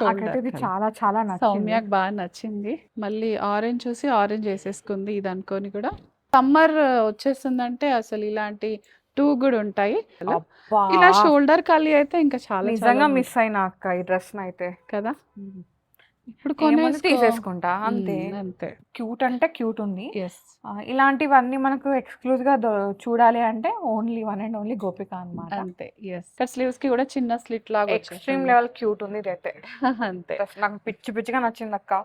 నాకైతే ఇది చాలా చాలా నచ్చింది. సౌమ్యకి బాగా నచ్చింది. మళ్ళీ ఆరెంజ్ చూసి ఆరెంజ్ వేసేసుకుంది ఇది అనుకొని కూడా. సమ్మర్ వచ్చేస్తుందంటే అసలు ఇలాంటి 2 కూడా ఉంటాయి. అబ్బా ఇలా షోల్డర్ ఖాళీ అయితే ఇంకా చాలా నిజంగా మిస్ అయినా అక్క ఈ డ్రెస్ అయితే. కదా. ఇప్పుడు ఏముంది తీసేసుకుంటా అంతే. అంతే. క్యూట్ అంటే క్యూట్ ఉంది. ఎస్. ఇలాంటివన్నీ మనకు ఎక్స్క్లూజివ్ గా చూడాలి అంటే ఓన్లీ వన్ అండ్ ఓన్లీ గోపిక అన్నమాట. అంతే. ఎస్. స్లీవ్స్ కి కూడా చిన్న స్లిట్ లాగా ఎక్స్ట్రీమ్ లెవెల్ క్యూట్ ఉంది ఇదైతే. అంతే. నాకు పిచ్చి పిచ్చిగా నచ్చింది అక్క.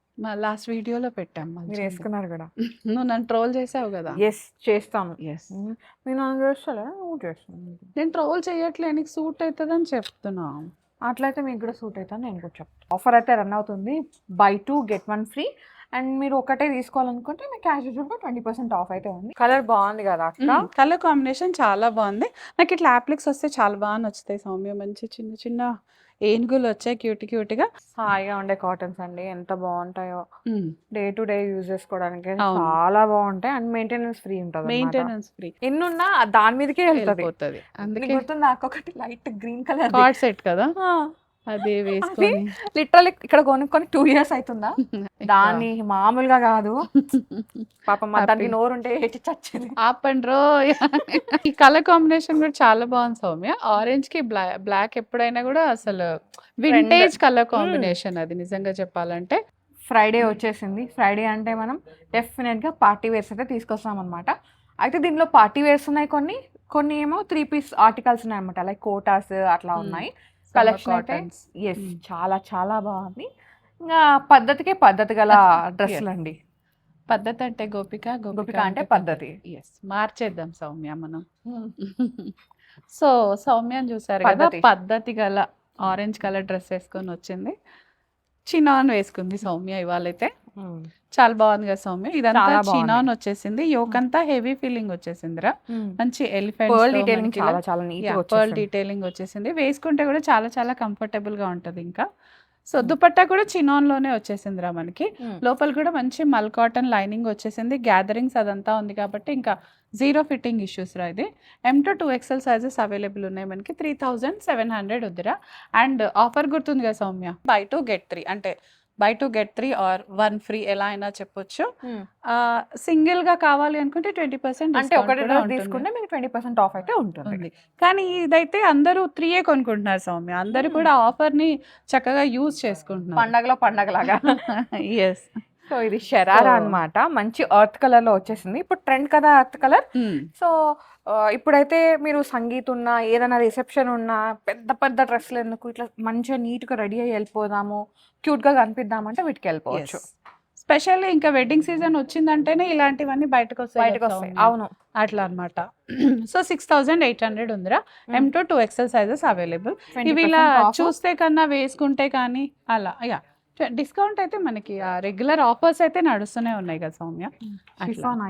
లాస్ట్ వీడియోలో పెట్టాం మీరు వేసుకున్నారు కూడా. నువ్వు నన్ను ట్రోల్ చేసావు కదా. ఎస్ చేస్తాను. ఎస్. నేను నన్ను చేస్తాను నువ్వు చేస్తాను. నేను ట్రోల్ చేయట్లే, నీకు సూట్ అవుతుందని చెప్తున్నా. అట్లయితే మీకు కూడా సూట్ అవుతుంది నేను కూడా చెప్తాను. ఆఫర్ అయితే రన్ అవుతుంది, buy 2 get 1 ఫ్రీ. అండ్ మీరు ఒకటే తీసుకోవాలనుకుంటే మీకు క్యాష్ యూజువల్గా 20% ఆఫ్ అయితే ఉంది. కలర్ బాగుంది కదా అక్క. కలర్ కాంబినేషన్ చాలా బాగుంది. నాకు ఇట్లా అప్లిక్స్ వస్తే చాలా బాగా నచ్చుతాయి సౌమ్య. మంచి చిన్న చిన్న ఏనుగులు వచ్చాయి క్యూట్ క్యూట్గా. హాయిగా ఉండే కాటన్స్ అండి, ఎంత బాగుంటాయో. డే టు డే యూజ్ చేసుకోవడానికి చాలా బాగుంటాయి. అండ్ మెయింటెనెన్స్ ఫ్రీ ఉంటుంది. Maintenance free. ఎన్నున్నా దాని మీదకే వెళ్తుంది. అందుకే గుర్తుంది నాకు ఒకటి light green colour card set కదా, అదే వేసుకొని లిటరల్లీ ఇక్కడ కొనుక్కొని 2 years అవుతుందా. దాన్ని మామూలుగా కాదు పాపం దానికి నోరుంటే ఏటి చచ్చింది. ఆపండ్రో. ఈ కలర్ కాంబినేషన్ కూడా చాలా బాగుంది సౌమ్య. ఆరెంజ్ కి బ్లాక్ ఎప్పుడైనా కూడా అసలు వింటేజ్ కలర్ కాంబినేషన్ అది నిజంగా చెప్పాలంటే. ఫ్రైడే వచ్చేసింది. ఫ్రైడే అంటే మనం డెఫినెట్గా పార్టీ వేర్స్ అయితే తీసుకొస్తాం అనమాట. అయితే దీనిలో పార్టీ వేర్స్ ఉన్నాయి, కొన్ని ఏమో 3 piece ఆర్టికల్స్ ఉన్నాయి అనమాట, లైక్ కోటాస్ అట్లా ఉన్నాయి. కలెక్షన్ అయితే ఎస్ చాలా చాలా బాగుంది. ఇంకా పద్ధతికే పద్ధతి గల డ్రెస్సులు అండి. పద్ధతి అంటే గోపిక, గోపిక అంటే పద్ధతి. ఎస్, మార్చేద్దాం సౌమ్య మనం. సో సౌమ్యని చూసారు కదా, పద్ధతి గల ఆరెంజ్ కలర్ డ్రెస్ వేసుకొని వచ్చింది. చినాన్ వేసుకుంది సౌమ్య ఇవాళైతే. చాలా బాగుంది కదా సౌమ్య. ఇదంతా చినాన్ వచ్చేసింది, యోక్ అంతా హెవీ ఫీలింగ్ వచ్చేసిందిరా. మంచి ఎలిఫెంట్ పర్ల్ డీటెయిలింగ్ వచ్చేసింది. వేసుకుంటే కూడా చాలా చాలా కంఫర్టబుల్ గా ఉంటది. ఇంకా సో దుపట్టా కూడా చినాన్ లోనే వచ్చేసిందిరా మనకి. లోపల కూడా మంచి మల్ కాటన్ లైనింగ్ వచ్చేసింది. గ్యాదరింగ్స్ అదంతా ఉంది కాబట్టి ఇంకా 0 ఫిట్టింగ్ ఇష్యూస్ రా. ఇది M to 2XL sizes available ఉన్నాయి మనకి. 3700 వద్దురా. అండ్ ఆఫర్ గుర్తుంది కదా సౌమ్య, buy 2 get 3 అంటే buy 2 get 3 ఆర్ 1 ఫ్రీ ఎలా అయినా చెప్పొచ్చు. సింగిల్ గా కావాలి అనుకుంటే 20% అంటే ఒకటి తీసుకుంటే మీకు 20% ఆఫ్ అయితే ఉంటుంది. కానీ ఇదైతే అందరూ 3 కొనుక్కుంటున్నారు సౌమ్య. అందరూ కూడా ఆఫర్ ని చక్కగా యూజ్ చేసుకుంటున్నారు పండగలాగా. ఎస్. సో ఇది షరారా అన్నమాట. మంచి ఎర్త్ కలర్ లో వచ్చేసింది. ఇప్పుడు ట్రెండ్ కదా ఎర్త్ కలర్. సో ఇప్పుడైతే మీరు సంగీత్ ఉన్నా ఏదైనా రిసెప్షన్ ఉన్నా పెద్ద పెద్ద డ్రెస్సులు ఎందుకు, ఇట్లా మంచిగా నీట్ గా రెడీ అయ్యి వెళ్ళిపోదాము, క్యూట్ గా కనిపిద్దామంటే వీటికి వెళ్ళిపోవచ్చు. స్పెషల్లీ ఇంకా వెడ్డింగ్ సీజన్ వచ్చిందంటేనే ఇలాంటివన్నీ బయటకు వస్తాయి. అవును, అట్లా అనమాట. సో 6800 ఉందిరా. M to 2XL sizes available. ఇవి ఇలా చూస్తే కన్నా వేసుకుంటే కానీ అలా యా డిస్కౌంట్ అయితే మనకి రెగ్యులర్ ఆఫర్స్ అయితే నడుస్తూనే ఉన్నాయి కదా సౌమ్య.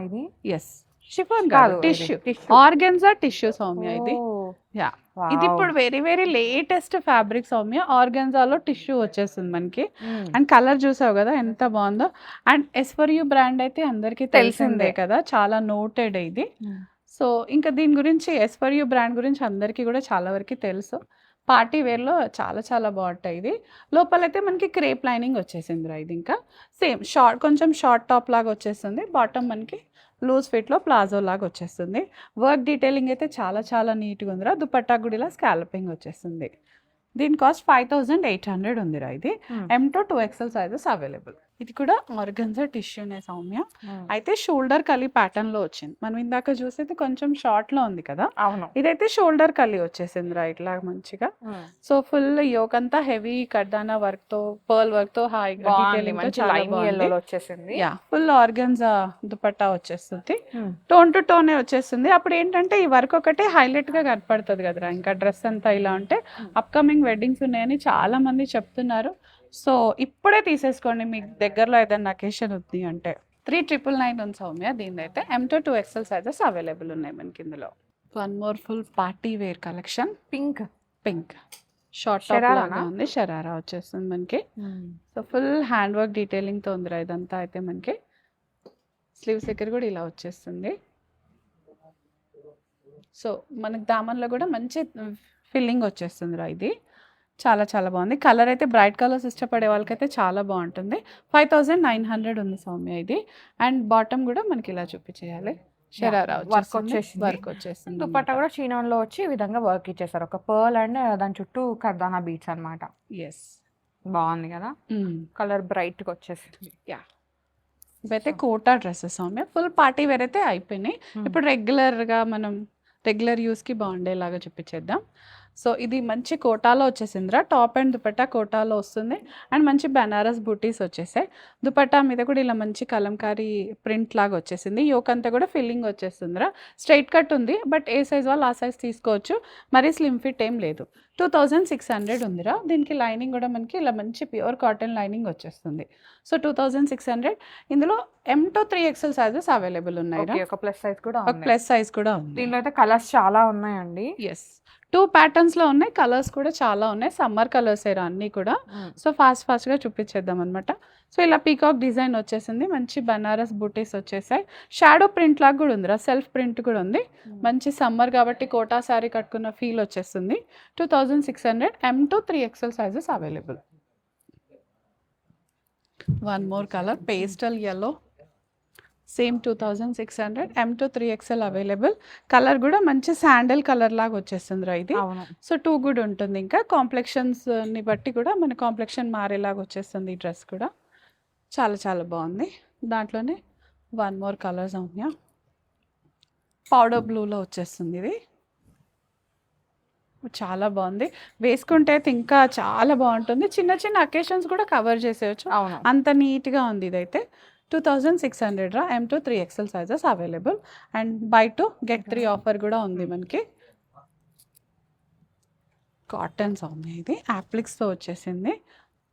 ఇది ఎస్, షిఫాన్ కాదు, టిష్యూ, ఆర్గెన్జా టిష్యూ సౌమ్య ఇది. యా, ఇది ఇప్పుడు very very latest fabric Soumya. ఆర్గెన్జాలో టిష్యూ వచ్చేస్తుంది మనకి. అండ్ కలర్ చూసావు కదా ఎంత బాగుందో. అండ్ S4U బ్రాండ్ అయితే అందరికీ తెలిసిందే కదా, చాలా నోటెడ్ ఇది. సో ఇంకా దీని గురించి S4U బ్రాండ్ గురించి అందరికీ కూడా చాలా వరకు తెలుసు. పార్టీ వేర్లో చాలా చాలా బాగుంటాయి. ఇది లోపలైతే మనకి క్రేప్ లైనింగ్ వచ్చేసిందిరా. ఇది ఇంకా సేమ్ కొంచెం షార్ట్ టాప్ లాగా వచ్చేస్తుంది. బాటమ్ మనకి లూజ్ ఫిట్లో ప్లాజో లాగా వచ్చేస్తుంది. వర్క్ డీటెయిలింగ్ అయితే చాలా చాలా నీట్గా ఉందిరా. దుపట్టా గుడిలా స్కాలపింగ్ వచ్చేస్తుంది. దీని కాస్ట్ 5800 ఉందిరా. ఇది M to 2XL sizes available. ఇది కూడా ఆర్గన్జా టిష్యూనే సౌమ్య. అయితే షోల్డర్ కలీ ప్యాటర్న్ లో వచ్చింది. మనం ఇందాక చూసేది కొంచెం షార్ట్ లో ఉంది కదా, ఇదైతే షోల్డర్ కలీ వచ్చేసింది రా ఇట్లా మంచిగా. సో ఫుల్ యోక్ అంతా హెవీ కడ్దానా వర్క్ తో, పర్ల్ వర్క్ తో, హై డీటెయిలింగ్ తో చాలా బాగుంది. యా, ఫుల్ ఆర్గన్జా దుపట్టా వచ్చేస్తుంది. టోన్ టు టోనే వచ్చేస్తుంది. అప్పుడు ఏంటంటే ఈ వర్క్ ఒకటే హైలైట్ గా కనపడుతుంది కదరా. ఇంకా డ్రెస్ అంతా ఇలా ఉంటే అప్కమింగ్ వెడ్డింగ్స్ ఉన్నాయని చాలా మంది చెప్తున్నారు. సో ఇప్పుడే తీసేసుకోండి, మీకు దగ్గరలో ఏదైనా అకేషన్ ఉంది అంటే. 3999 ఉంది సౌమ్య. దీని అయితే M to 2XL sizes available ఉన్నాయి మనకి ఇందులో. One more full party wear collection. Pink short top లాగా ఉంది, షరారా వచ్చేస్తుంది మనకి. So full hand work detailing తో ఉందిరా ఇదంతా. అయితే మనకి స్లీవ్స్ దగ్గర కూడా ఇలా వచ్చేస్తుంది. సో మనకి దామన్లో కూడా మంచి ఫిల్లింగ్ వచ్చేస్తుందిరా. ఇది చాలా చాలా బాగుంది. కలర్ అయితే బ్రైట్ కలర్స్ ఇష్టపడే వాళ్ళకైతే చాలా బాగుంటుంది. 5900 ఉంది సౌమ్య ఇది. అండ్ బాటమ్ కూడా మనకి ఇలా చూపించేయాలి. షరారా వర్క్ వచ్చేసింది. వర్క్ వచ్చేసింది. దుపట్టా కూడా చీనాన్లో వచ్చి ఈ విధంగా వర్క్ ఇచ్చేసారు. ఒక పర్ల్ అండ్ దాని చుట్టూ కర్దానా బీట్స్ అన్నమాట. ఎస్, బాగుంది కదా, కలర్ బ్రైట్ గా వచ్చేసింది. యా, ఇవైతే Kota dresses Soumya. Full party wear అయితే అయిపోయినాయి. ఇప్పుడు రెగ్యులర్గా మనం రెగ్యులర్ యూస్కి బాగుండేలాగా చూపించేద్దాం. సో ఇది మంచి కోటాలో వచ్చేసిందిరా. టాప్ అండ్ దుపట్టా కోటాలో వస్తుంది. అండ్ మంచి బనారస్ బూటీస్ వచ్చేసాయి. దుపట్టా మీద కూడా ఇలా మంచి కలంకారీ ప్రింట్ లాగా వచ్చేసింది. యోక్ అంతా కూడా ఫిల్లింగ్ వచ్చేస్తుందిరా. స్ట్రైట్ కట్ ఉంది, బట్ ఏ సైజ్ వాళ్ళు ఆ సైజ్ తీసుకోవచ్చు. మరీ స్లిమ్ ఫిట్ ఏం లేదు. 2600 ఉందిరా. దీనికి లైనింగ్ కూడా మనకి ఇలా మంచి ప్యూర్ కాటన్ లైనింగ్ వచ్చేస్తుంది. సో 2600. ఇందులో M to 3XL sizes available ఉన్నాయి. ఒక ప్లస్ సైజ్ కూడా ఒక ప్లస్ సైజ్ కూడా ఉంది. దీనిలో అయితే కలర్స్ చాలా ఉన్నాయండి. ఎస్, 2 ప్యాటర్న్స్లో ఉన్నాయి. కలర్స్ కూడా చాలా ఉన్నాయి. సమ్మర్ కలర్స్ ఏరా అన్నీ కూడా. సో ఫాస్ట్గా చూపించేద్దాం అనమాట. సో ఇలా పీకాక్ డిజైన్ వచ్చేసింది. మంచి బనారస్ బూటీస్ వచ్చేసాయి. షాడో ప్రింట్ లాగా కూడా ఉందిరా. సెల్ఫ్ ప్రింట్ కూడా ఉంది. మంచి సమ్మర్ కాబట్టి కోటా శారీ కట్టుకున్న ఫీల్ వచ్చేస్తుంది. 2600. M to 3XL sizes available. One more colour pastel yellow. Same 2600. M to 3XL available. Colour కూడా మంచి శాండల్ కలర్ లాగా వచ్చేస్తుంది రా ఇది. సో 2 గుడ్ ఉంటుంది. ఇంకా కాంప్లెక్షన్స్ని బట్టి కూడా మన కాంప్లెక్షన్ మారేలాగా వచ్చేస్తుంది ఈ డ్రెస్ కూడా. చాలా చాలా బాగుంది. దాంట్లోనే one more colour Soumya. Powder బ్లూలో వచ్చేస్తుంది ఇది. చాలా బాగుంది. వేసుకుంటే అయితే ఇంకా చాలా బాగుంటుంది. చిన్న చిన్న అకేషన్స్ కూడా కవర్ చేసేయచ్చు. అంత నీట్గా ఉంది ఇదైతే. 2600 రా. M to 3XL sizes available. And by 2 get 3 offer కూడా ఉంది మనకి. కాటన్ సౌమ్య ఇది. యాప్లిక్స్తో వచ్చేసింది.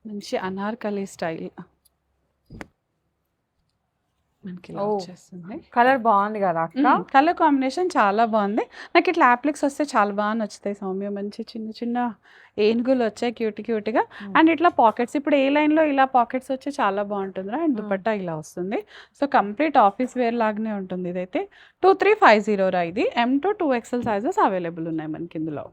మంచి అనార్కలి స్టైల్ మనకి ఇలా వచ్చేస్తుంది. కలర్ బాగుంది కదా అక్క. కలర్ కాంబినేషన్ చాలా బాగుంది. నాకు ఇట్లా యాప్లిక్స్ వస్తే చాలా బాగా నచ్చుతాయి సౌమ్య. మంచి చిన్న చిన్న ఏనుగులు వచ్చాయి క్యూట్గా. అండ్ ఇట్లా పాకెట్స్, ఇప్పుడు ఏ లైన్లో ఇలా పాకెట్స్ వచ్చి చాలా బాగుంటుంది. అండ్ దుపట్టా ఇలా వస్తుంది. సో కంప్లీట్ ఆఫీస్ వేర్ లాగానే ఉంటుంది ఇదైతే. 2350 రా ఇది. M to 2XL sizes available ఉన్నాయి మనకి ఇందులో.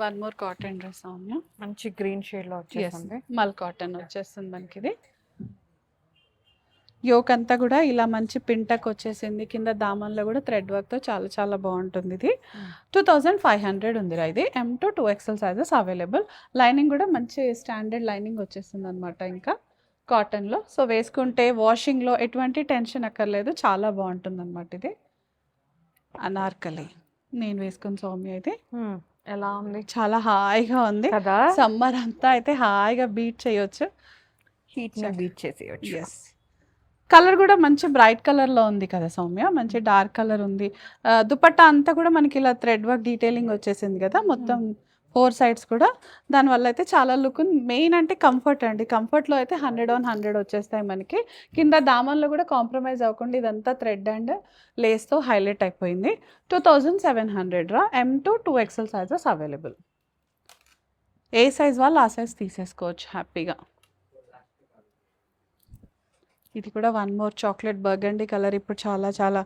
One more cotton dress Soumya. మంచి గ్రీన్ షేడ్ లో వచ్చేసింది. మల్ కాటన్ వచ్చేస్తుంది మనకి ఇది. యోక్ అంతా కూడా ఇలా మంచి పింటక్ వచ్చేసింది. కింద దామన్లో కూడా థ్రెడ్ వర్క్తో చాలా చాలా బాగుంటుంది ఇది. 2500 ఉందిరా ఇది. M to 2XL sizes available. Lining కూడా మంచి స్టాండర్డ్ లైనింగ్ వచ్చేస్తుంది అనమాట. ఇంకా కాటన్లో. సో వేసుకుంటే వాషింగ్లో ఎటువంటి టెన్షన్ అక్కర్లేదు. చాలా బాగుంటుంది అనమాట ఇది. అనార్కలి నేను వేసుకున్న సౌమ్య ఇది. ఎలా ఉంది? చాలా హాయిగా ఉంది కదా. సమ్మర్ అంతా అయితే హాయిగా బీట్ చేయొచ్చు. హీట్ బీట్ చేసేయచ్చు. ఎస్, కలర్ కూడా మంచి బ్రైట్ కలర్లో ఉంది కదా సౌమ్య. మంచి డార్క్ కలర్ ఉంది. దుపట్టా అంతా కూడా మనకి ఇలా థ్రెడ్ వర్క్ డీటెయిలింగ్ వచ్చేసింది కదా మొత్తం 4 సైడ్స్ కూడా. దానివల్ల అయితే చాలా లుక్ ఉంది. మెయిన్ అంటే కంఫర్ట్ అండి. కంఫర్ట్లో అయితే 100 on 100 వచ్చేస్తాయి మనకి. కింద దామన్లో కూడా కాంప్రమైజ్ అవ్వకుండా ఇదంతా థ్రెడ్ అండ్ లేస్తో హైలైట్ అయిపోయింది. 2700 రా. M to 2XL sizes available. A size వాళ్ళు ఆ సైజ్ తీసేసుకోవచ్చు హ్యాపీగా. ఇది కూడా one more chocolate burgundy colour. ఇప్పుడు చాలా చాలా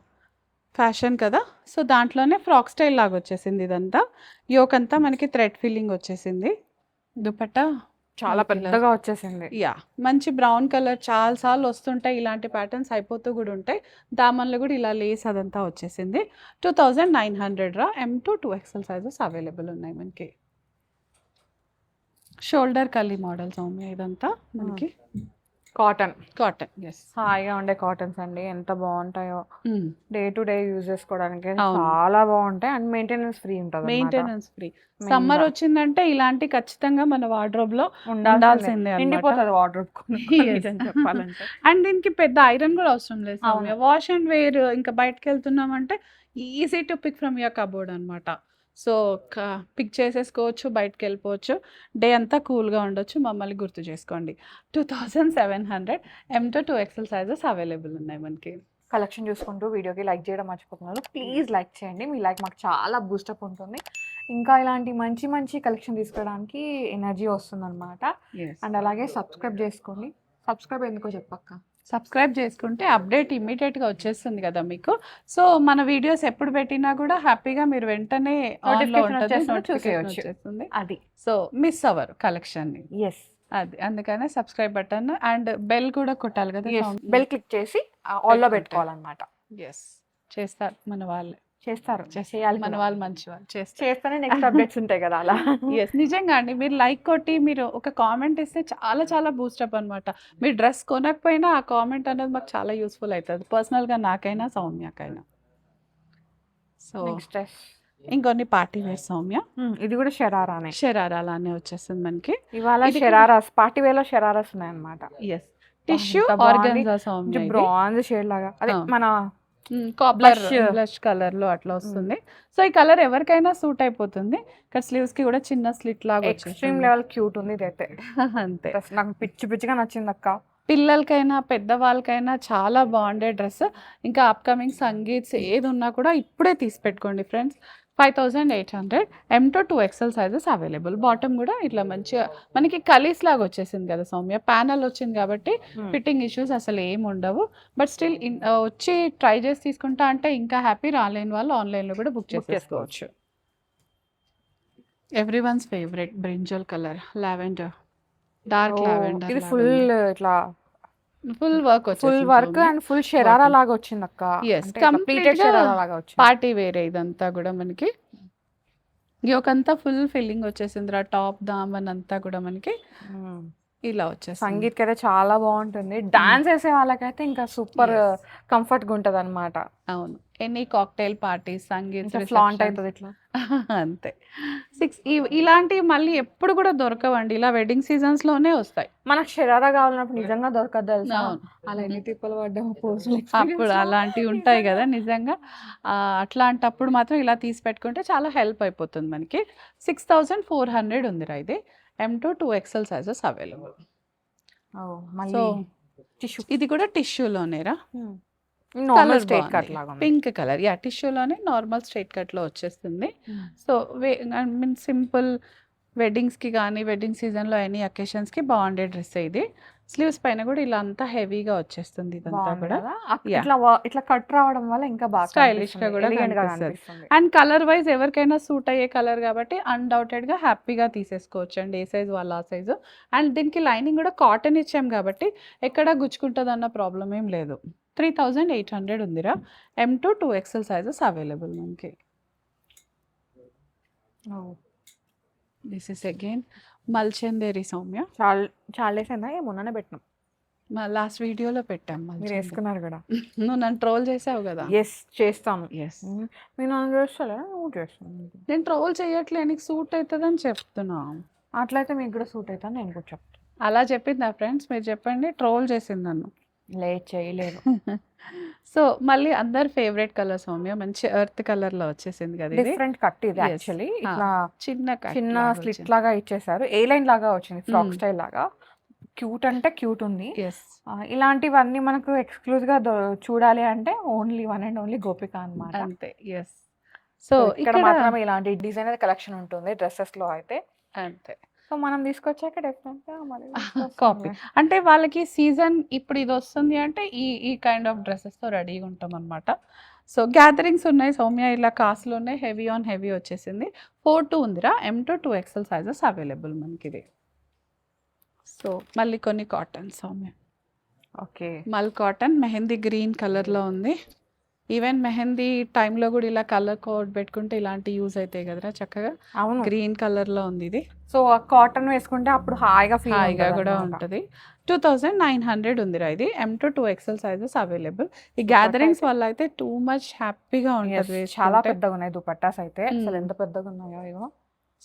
ఫ్యాషన్ కదా. సో దాంట్లోనే ఫ్రాక్ స్టైల్ లాగా వచ్చేసింది ఇదంతా. యోక్ అంతా మనకి థ్రెడ్ ఫిల్లింగ్ వచ్చేసింది. దుపట్టా చాలా పెద్దగా వచ్చేసింది. యా, మంచి బ్రౌన్ కలర్ చాలా సార్లు వస్తుంటాయి. ఇలాంటి ప్యాటర్న్స్ అయిపోతూ కూడా ఉంటాయి. దామన్లో కూడా ఇలా లేస్ అదంతా వచ్చేసింది. 2900 రా. M to 2XL sizes available ఉన్నాయి మనకి. షోల్డర్ కలీ మోడల్ సౌమ్య ఇదంతా మనకి. కాటన్ ఎస్, హాయిగా ఉండే కాటన్స్ అండి. ఎంత బాగుంటాయో. డే టు డే యూజ్ చేసుకోవడానికి చాలా బాగుంటాయి. అండ్ మెయింటెనెన్స్ ఫ్రీ ఉంటుంది. Maintenance free. సమ్మర్ వచ్చిందంటే ఇలాంటి ఖచ్చితంగా మన వార్డ్రోబ్ లో ఉండాల్సిందే. నిండిపోతుంది వార్డ్రోబ్ చెప్పాలంటే. అండ్ దీనికి పెద్ద ఐరన్ కూడా అవసరం లేదు. Wash and wear. ఇంకా బయటకు వెళ్తున్నామంటే easy to pick from your cupboard అనమాట. సో పిక్ చేసేసుకోవచ్చు, బయటకు వెళ్ళిపోవచ్చు. డే అంతా కూల్గా ఉండొచ్చు. మమ్మల్ని గుర్తు చేసుకోండి. 2700. M to 2XL sizes available ఉన్నాయి మనకి. కలెక్షన్ చూసుకుంటూ వీడియోకి లైక్ చేయడం మర్చిపోతున్నారు. ప్లీజ్ లైక్ చేయండి. మీ లైక్ మాకు చాలా బూస్టప్ ఉంటుంది. ఇంకా ఇలాంటి మంచి మంచి కలెక్షన్ తీసుకోవడానికి ఎనర్జీ వస్తుంది అనమాట. అండ్ అలాగే సబ్స్క్రైబ్ చేసుకోండి. సబ్స్క్రైబ్ ఎందుకో చెప్పక్క. సబ్స్క్రైబ్ చేసుకుంటే అప్డేట్ ఇమ్మీడియట్గా వచ్చేస్తుంది కదా మీకు. సో మన వీడియోస్ ఎప్పుడు పెట్టినా కూడా హ్యాపీగా మీరు వెంటనే ఆన్లో Notification ఉంటుంది, వచ్చేస్తుంది, నోటిఫికేషన్ చూసేయొచ్చు. వచ్చేస్తుంది. అది సో మిస్ అవ్వరు కలెక్షన్ని. ఎస్ అది అందుకనే సబ్స్క్రైబ్ బటన్ అండ్ బెల్ కూడా కొట్టాలి కదా. బెల్ క్లిక్ చేసి ఆల్లో పెట్టుకోవాలన్నమాట. ఎస్ చేస్తారు మన వాళ్ళే, చేస్తారు, చేయాలి మన కూడా. వాళ్ళు మంచి వాళ్ళు చేస్తారు. చేస్తేనే నెక్స్ట్ అప్డేట్స్ ఉంటాయి కదా అలా. ఎస్ నిజంగా అండి, మీరు లైక్ కొట్టి మీరు ఒక కామెంట్ ఇస్తే చాలా చాలా బూస్టప్ అనమాట. మీరు డ్రెస్ కొనకపోయినా ఆ కామెంట్ అనేది మాకు చాలా యూస్ఫుల్ అవుతుంది, పర్సనల్గా నాకైనా సౌమ్యకైనా. సో నెక్స్ట్ ఇంకొన్ని పార్టీ వేర్ సౌమ్య, ఇది కూడా షరారానే. షరారా అలానే వచ్చేస్తుంది మనకి. ఇవాళ ఇది షరారాస్ పార్టీ వేర్ లో షరారాస్ ఉన్నాయన్నమాట. ఎస్ టిష్యూ ఎంత బాగుంది. ఆర్గన్జా సౌమ్య, బ్రాంజ్ షేడ్ లాగా, అదే మన బ్లష్ Blush. బ్లష్ కలర్ లో అట్లా వస్తుంది. సో ఈ కలర్ ఎవరికైనా సూట్ అయిపోతుంది. ఇక్కడ స్లీవ్స్ కి కూడా చిన్న స్లిట్ లాగా ఎక్స్ట్రీమ్ వచ్చేస్తుంది. లెవెల్ క్యూట్ ఉంది ఇదైతే. అంతే, Dress నాకు పిచ్చి పిచ్చిగా నచ్చింది అక్క. పిల్లలకైనా పెద్దవాళ్ళకైనా చాలా బాగుండే డ్రెస్. ఇంకా అప్కమింగ్ సంగీత్స్ ఏది ఉన్నా కూడా ఇప్పుడే తీసి పెట్టుకోండి friends. 5800 M to 2XL sizes available. Bottom కూడా ఇట్లా మంచిగా మనకి కలీస్ లాగా వచ్చేసింది కదా సౌమ్య, ప్యానల్ వచ్చింది కాబట్టి ఫిట్టింగ్ ఇష్యూస్ అసలు ఏమి ఉండవు. బట్ స్టిల్ వచ్చి ట్రై చేసి తీసుకుంటా అంటే ఇంకా హ్యాపీ. రాలేని వాళ్ళు ఆన్లైన్లో కూడా బుక్ చేసుకోవచ్చు. Every once favourite brinjal colour lavender, dark lavender. ఇది ఫుల్ ఇట్లా full work full work and full sharara లాగా వచ్చింది అక్క. Yes, అంటే complete completed గా షరారా లాగా వచ్చింది. పార్టీ వేరే ఇదంతా కూడా మనకి. ఇదంతా ఫుల్ ఫిల్లింగ్ వచ్చేసింది రా, టాప్ దామన్ అంతా కూడా మనకి ఇలా వచ్చేసింది. సంగీత్ అయితే చాలా బాగుంటుంది. డాన్స్ వేసే వాళ్ళకైతే ఇంకా సూపర్ కంఫర్ట్ గా ఉంటది అనమాట. అవును, any cocktail party sangeet flaunt అవుతుంది ఇట్లా. అంతే. ఇలాంటివి మళ్ళీ ఎప్పుడు కూడా దొరకవండి, ఇలా వెడ్డింగ్ సీజన్స్ లోనే వస్తాయి. మనకు షరారా కావాలన్నప్పుడు నిజంగా దొరకదు తెలుసా. అవును. అలా ఎన్ని తిప్పలు పడ్డాము పోజులు. అప్పుడు అలాంటివి ఉంటాయి కదా నిజంగా. అట్లాంటప్పుడు మాత్రం ఇలా తీసి పెట్టుకుంటే చాలా హెల్ప్ అయిపోతుంది మనకి. 6400 ఉందిరా ఇది. M to 2XL sizes available. So ఇది కూడా టిష్యూలోనేరా, నార్మల్ స్ట్రైట్ కట్ లాగా ఉంది. Pink colour. యా టిష్యూలోనే నార్మల్ స్ట్రైట్ కట్ లో వచ్చేస్తుంది. సో ఐ మీన్ సింపుల్ వెడ్డింగ్స్కి కానీ వెడ్డింగ్ సీజన్లో ఎనీ అకేషన్స్కి బాగుండే డ్రెస్ ఇది. స్లీవ్స్ పైన కూడా ఇలా అంతా హెవీగా వచ్చేస్తుంది ఇదంతా బాగుంది కూడా. కదా. ఇట్లా కట్ రావడం వల్ల ఇంకా బాగా స్టైలిష్ గా కూడా ఎలిగెంట్ గా కనిపిస్తుంది. కనిపిస్తుంది. అండ్ కలర్ వైజ్ ఎవరికైనా సూట్ అయ్యే కలర్ కాబట్టి అన్డౌటెడ్ గా హ్యాపీగా తీసేసుకోవచ్చు అండి, ఏ సైజ్ వాళ్ళ ఆ సైజు. అండ్ దీనికి లైనింగ్ కూడా కాటన్ ఇచ్చాం కాబట్టి ఎక్కడ గుచ్చుకుంటుంది అన్న ప్రాబ్లం ఏం లేదు. 3800 ఉందిరా. M to 2XL sizes available మనకి. This is again Mulchanderi Soumya. చాలా డేస్ అయినా మొన్ననే పెట్టినాం, లాస్ట్ వీడియోలో పెట్టాం. మీరు వేసుకున్నారు కూడా. నువ్వు నన్ను ట్రోల్ చేసావు కదా. ఎస్ చేస్తాను. ఎస్, మీరు నన్ను చేస్తారా, నువ్వు చేస్తాను. నేను ట్రోల్ చేయట్లే, నీకు సూట్ అవుతుందని చెప్తున్నా. అట్లయితే మీకు కూడా సూట్ అవుతాను నేను కూడా చెప్తాను. అలా చెప్పింది నా ఫ్రెండ్స్, మీరు చెప్పండి. ట్రోల్ చేసింది నన్ను. లేట్ చేయలేదు. సో మళ్ళీ అందరు ఫేవరెట్ కలర్ సౌమ్య, మంచి ఎర్త్ కలర్ లో వచ్చేసింది కదా ఇది. డిఫరెంట్ కట్ ఇది యాక్చువల్లీ. ఇట్లా చిన్న స్లిట్ లాగా ఇచ్చేసారు, ఏ లైన్ లాగా వచ్చింది, ఫ్రాక్ స్టైల్ లాగా. క్యూట్ అంటే క్యూట్ ఉంది. ఇలాంటివన్నీ మనకు ఎక్స్క్లూజివ్ గా చూడాలి అంటే ఓన్లీ వన్ అండ్ ఓన్లీ గోపిక అన్నమాట. అంతే. ఎస్. సో ఇక్కడ మాత్రమే ఇలాంటి డిజైనర్ కలెక్షన్ ఉంటుంది డ్రెస్సెస్ లో అయితే. అంతే. సో మనం తీసుకొచ్చాక డెఫినెట్ గా కాపీ అంటే వాళ్ళకి సీజన్ ఇప్పుడు ఇది వస్తుంది అంటే ఈ కైండ్ ఆఫ్ డ్రెస్సెస్ తో రెడీగా ఉంటాం అనమాట. సో గ్యాదరింగ్స్ ఉన్నాయి సౌమ్య, ఇలా కాస్ట్లు ఉన్నాయి, హెవీ ఆన్ హెవీ వచ్చేసింది. 4-2 ఉందిరా. M to 2XL sizes available మనకి ఇది. సో మళ్ళీ కొన్ని కాటన్ సౌమ్య. ఓకే, మల్ కాటన్ మెహందీ గ్రీన్ కలర్లో ఉంది. ఈవెన్ మెహందీ టైంలో కూడా ఇలా కలర్ కోడ్ పెట్టుకుంటే ఇలాంటి యూజ్ అవుతాయి కదరా చక్కగా. అవును, గ్రీన్ కలర్లో ఉంది ఇది. సో కాటన్ వేసుకుంటే అప్పుడు హాయిగా కూడా ఉంటుంది. 2900 ఉందిరా ఇది. M to 2XL sizes available. ఈ గ్యాదరింగ్స్ వల్ల అయితే టూ మచ్ హ్యాపీగా ఉంటుంది. చాలా పెద్దగా ఉన్నాయి దుపట్టాస్ అయితే, అసలు ఎంత పెద్దగా ఉన్నాయో ఇగో.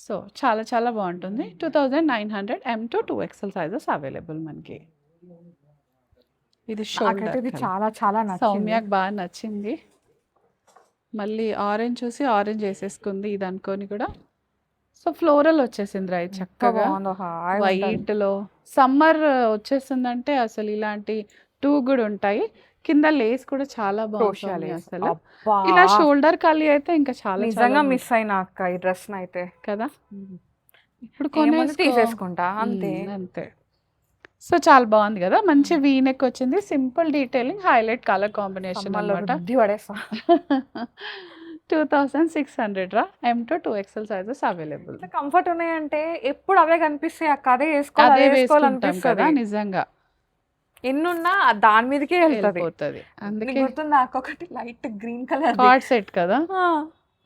సో చాలా చాలా బాగుంటుంది. 2900 M to 2XL sizes available మనకి. ఇది షోల్డర్. ఇది చాలా చాలా సౌమ్యకు బాగా నచ్చింది. మళ్ళీ ఆరెంజ్ చూసి ఆరెంజ్ వేసేసుకుంది ఇది అనుకొని కూడా. సో ఫ్లోరల్ వచ్చేసింది రా చక్కగా వైట్ లో. సమ్మర్ వచ్చేస్తుందంటే అసలు ఇలాంటి 2 కూడా ఉంటాయి. కింద లేస్ కూడా చాలా బాగుంది అసలు. ఇలా షోల్డర్ ఖాళీ అయితే ఇంకా చాలా నిజంగా మిస్ అయినా అక్క ఈ డ్రెస్ అయితే కదా. ఇప్పుడు తీసేసుకుంటా అంతే. అంతే. సో చాలా బాగుంది కదా, మంచి వీ నెక్ వచ్చింది, simple detailing, highlight colour combination సమ్మర్లో అనమాట. రుద్ది పడేస్తా 2600 రా, M to 2XL sizes available. ఇట్లా కంఫర్ట్ ఉన్నాయంటే ఎప్పుడు అవే కనిపిస్తాయి అక్క, అదే వేసుకోవాలి అదే అదే వేసుకుంటాం కదా వేసుకోవాలనిపిస్తుంది. నిజంగా, ఎన్నున్నా దాని మీదకే వెళ్తది. వెళ్ళిపోతుంది. అందుకే నీకు గుర్తుందా అక్క ఒకటి light green colour card set కదా,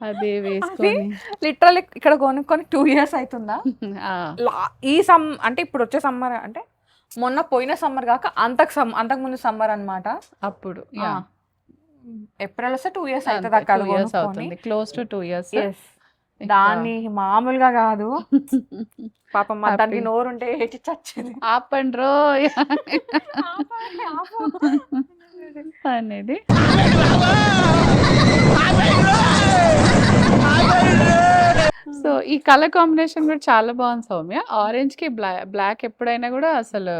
అదే అది వేసుకొని లిటరల్లీ ఇక్కడ కొనుక్కొని 2 years అవుతుందా. ఆ, ఈ అంటే ఇప్పుడు వచ్చే సమ్మర్ అంటే మొన్న పోయిన సమ్మర్ కాక అంతకు ముందు సమ్మర్ అన్నమాట. అప్పుడు ఏప్రిల్ వస్తే 2 years అవుతుంది అక్క అది 2 years కొనుక్కొని. అవుతుంది, క్లోజ్ టు 2 years. Yes. దాన్ని మామూలుగా కాదు పాపం మా దానికి Happy. నోరుంటే ఏటి చచ్చేది. ఆపండి రో ఆపాలి, ఆపు. అనేది. సో ఈ కలర్ కాంబినేషన్ కూడా చాలా బాగుంది సౌమ్య. ఆరెంజ్ కి బ్లాక్ ఎప్పుడైనా కూడా అసలు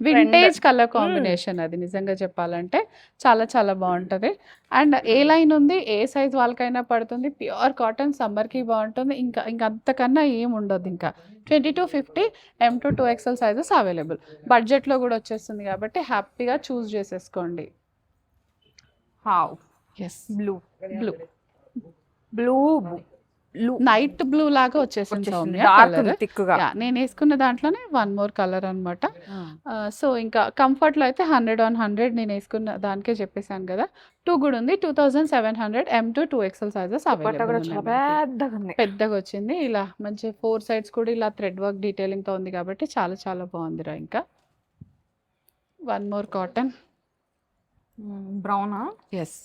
వింటేజ్ కలర్ కాంబినేషన్, అది నిజంగా చెప్పాలంటే చాలా చాలా బాగుంటది. అండ్ ఏ లైన్ ఉంది, ఏ సైజ్ వాళ్ళకైనా పడుతుంది, ప్యూర్ కాటన్, సమ్మర్ కి బాగుంటుంది. ఇంకా అంతకన్నా ఏం ఉండదు. ఇంకా 2250 M to 2XL sizes available. Budget లో కూడా వచ్చేస్తుంది కాబట్టి హ్యాపీగా చూస్ చేసేసుకోండి. హావ్ ఎస్, blue blue blue blue night blue లాగా వచ్చేసింది సౌమ్య డార్క్ colour. థిక్గా. Yeah, నేను వేసుకున్న దాంట్లోనే వన్ మోర్ కలర్ అనమాట. సో ఇంకా కంఫర్ట్లో అయితే 100 on 100 నేను వేసుకున్న దానికే చెప్పేశాను కదా. 2 కూడా ఉంది, 2700 M to 2XL sizes dupatta కూడా చాలా అవైలబుల్. పెద్దగా ఉంది. పెద్దగా వచ్చింది, ఇలా మంచి 4 sides కూడా ఇలా థ్రెడ్ వర్క్ డీటెయిలింగ్తో ఉంది కాబట్టి చాలా చాలా బాగుందిరా. ఇంకా వన్ మోర్ కాటన్, బ్రౌనా. ఎస్,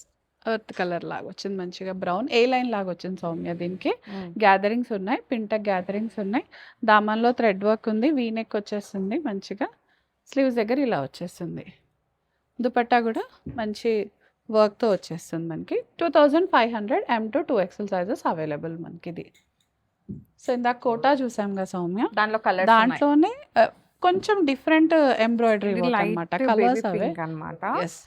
ఎర్త్ కలర్ లాగా వచ్చింది, మంచిగా బ్రౌన్ ఏ లైన్ లాగా వచ్చింది సౌమ్య. దీనికి గ్యాదరింగ్స్ ఉన్నాయి, పింటక్ గ్యాదరింగ్స్ ఉన్నాయి, దామన్లో థ్రెడ్ వర్క్ ఉంది, వీ నెక్ వచ్చేస్తుంది మంచిగా, స్లీవ్స్ దగ్గర ఇలా వచ్చేస్తుంది. దుపట్టా కూడా మంచి వర్క్తో వచ్చేస్తుంది మనకి. 2500 M to 2XL sizes available మనకి ఇది. సో ఇందాక కోటా చూసాం కదా సౌమ్య, దాంట్లో కలర్ దాంట్లోనే కొంచెం డిఫరెంట్ ఎంబ్రాయిడరీ వర్క్ అనమాట, కలర్స్ అవే అన్నమాట. ఎస్.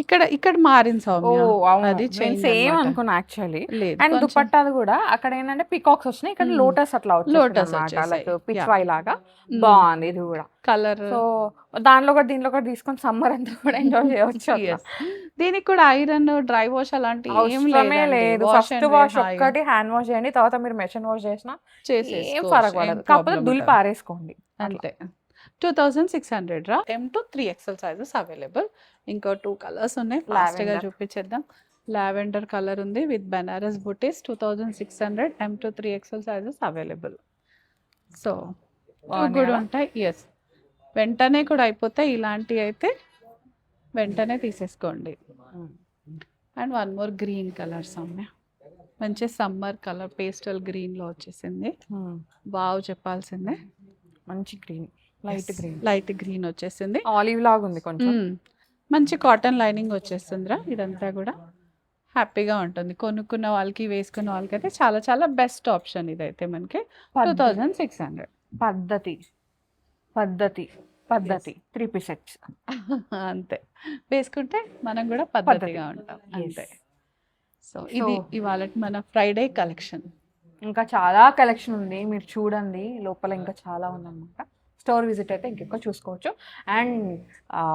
ఇక్కడ మారింది సౌమ్య, అది చేంజ్ సేమ్ అనుకున్నా యాక్చువల్లీ. లేదు అండ్ కొంచెం దుపట్టాలు కూడా అక్కడ ఏంటంటే పికాక్స్ వచ్చినాయి, ఇక్కడ లోటస్ అట్లా Lotus వచ్చేసాయి, వచ్చేసాయి. Like pitch Yeah. వై లాగా బాగుంది ఇది కూడా. కలర్. సో దాంట్లో కూడా దీంట్లో కూడా తీసుకొని సమ్మర్ అంతా కూడా ఎంజాయ్ చేయవచ్చు అట్లా. దీనికి కూడా ఐరన్, డ్రై వాష్ అలాంటి ఏం అవసరమే లేదు. ఫస్ట్ and వాష్ wear ఒక్కటి హ్యాండ్ వాష్ చేయండి, తర్వాత మీరు మెషిన్ వాష్ చేసినా ఏం చేసేసుకోవచ్చు, ఫరక్ ఏం పడదు. కాకపోతే problem దులిపి ఉండదు. పారేసుకోండి అంతే. 2600 రా, M to 3XL sizes available. ఇంకో 2 కలర్స్ ఉన్నాయి, ఫాస్ట్గా Lavender. చూపించేద్దాం. లావెండర్ కలర్ ఉంది with Banaras buttis, 2600 M to 3XL sizes available. So బాగున్నాయి కూడా కదా? ఉంటాయి. ఎస్, వెంటనే కూడా అయిపోతాయి, ఇలాంటివి అయితే వెంటనే తీసేసుకోండి. And one more green colour సమ్మె, మంచి సమ్మర్ కలర్ పేస్టల్ గ్రీన్లో వచ్చేసింది. వావ్ చెప్పాల్సిందే, మంచి green, light green, light green వచ్చేసింది. ఆలివ్ లాగా ఉంది కొంచెం. మంచి కాటన్ లైనింగ్ వచ్చేస్తుందిరా. ఇదంతా కూడా హ్యాపీగా ఉంటుంది, కొనుక్కున్న వాళ్ళకి వేసుకున్న వాళ్ళకి అయితే చాలా చాలా బెస్ట్ ఆప్షన్ ఇదైతే మనకి. 2600 పద్ధతి పద్ధతి పద్ధతి 3 piece sets. అంతే, వేసుకుంటే మనం కూడా పద్ధతిగా ఉంటాం అంతే. సో ఇది ఇవాళ మన ఫ్రైడే కలెక్షన్. ఇంకా చాలా కలెక్షన్ ఉంది, మీరు చూడండి, లోపల ఇంకా చాలా ఉందన్నమాట. స్టోర్ విజిట్ అయితే ఇంకెక్కువ చూసుకోవచ్చు. అండ్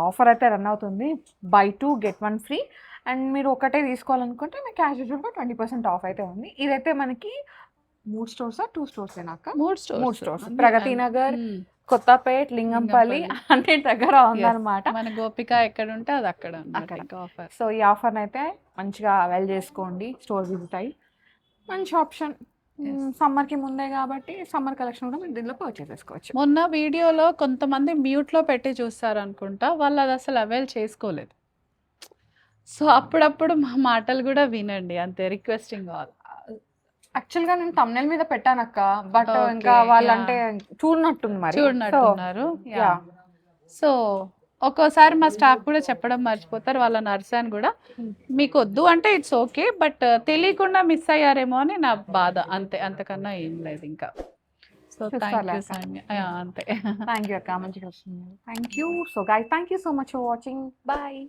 ఆఫర్ అయితే రన్ అవుతుంది, buy 2 get 1 free. అండ్ మీరు ఒకటే తీసుకోవాలనుకుంటే మీకు క్యాష్ యూజువల్గా 20% ఆఫ్ అయితే ఉంది. ఇదైతే మనకి 3 stores 2 stores ఏనాక 3 stores, Pragathi Nagar, Kothapet, Lingampalli అన్ని దగ్గర ఉందన్నమాట. మన గోపిక ఎక్కడ ఉంటే అది అక్కడ అక్కడ. ఆఫర్. సో ఈ ఆఫర్ని అయితే మంచిగా అవైల్ చేసుకోండి, స్టోర్ విజిట్ అయ్యి. మంచి ఆప్షన్, సమ్మర్కి ముందే కాబట్టి సమ్మర్ కలెక్షన్ కూడా మీరు దీనిలో పర్చేస్ చేసుకోవచ్చు. మొన్న వీడియోలో కొంతమంది మ్యూట్లో పెట్టి చూస్తారు అనుకుంటా, వాళ్ళు అది అసలు అవైల్ చేసుకోలేదు. సో అప్పుడప్పుడు మా మాటలు కూడా వినండి, అంతే, రిక్వెస్టింగ్ ఆల్. యాక్చువల్గా నేను thumbnail మీద పెట్టానక్క, బట్ Okay, ఇంకా వాళ్ళంటే చూడనట్టుంది మరి. చూడనట్టున్నారు. yeah. సో ఒక్కోసారి మా స్టాఫ్ కూడా చెప్పడం మర్చిపోతారు, వాళ్ళ నర్సాన్ కూడా, మీకు వద్దు అంటే ఇట్స్ ఓకే, బట్ తెలియకుండా మిస్ అయ్యారేమో అని నా బాధ, అంతే, అంతకన్నా ఏం లేదు ఇంకా. So thank you Soumya. అంతే, థ్యాంక్ యూ అక్క, మంచిగా వస్తుంది. Thank you. So guys, thank you so much for watching. Bye.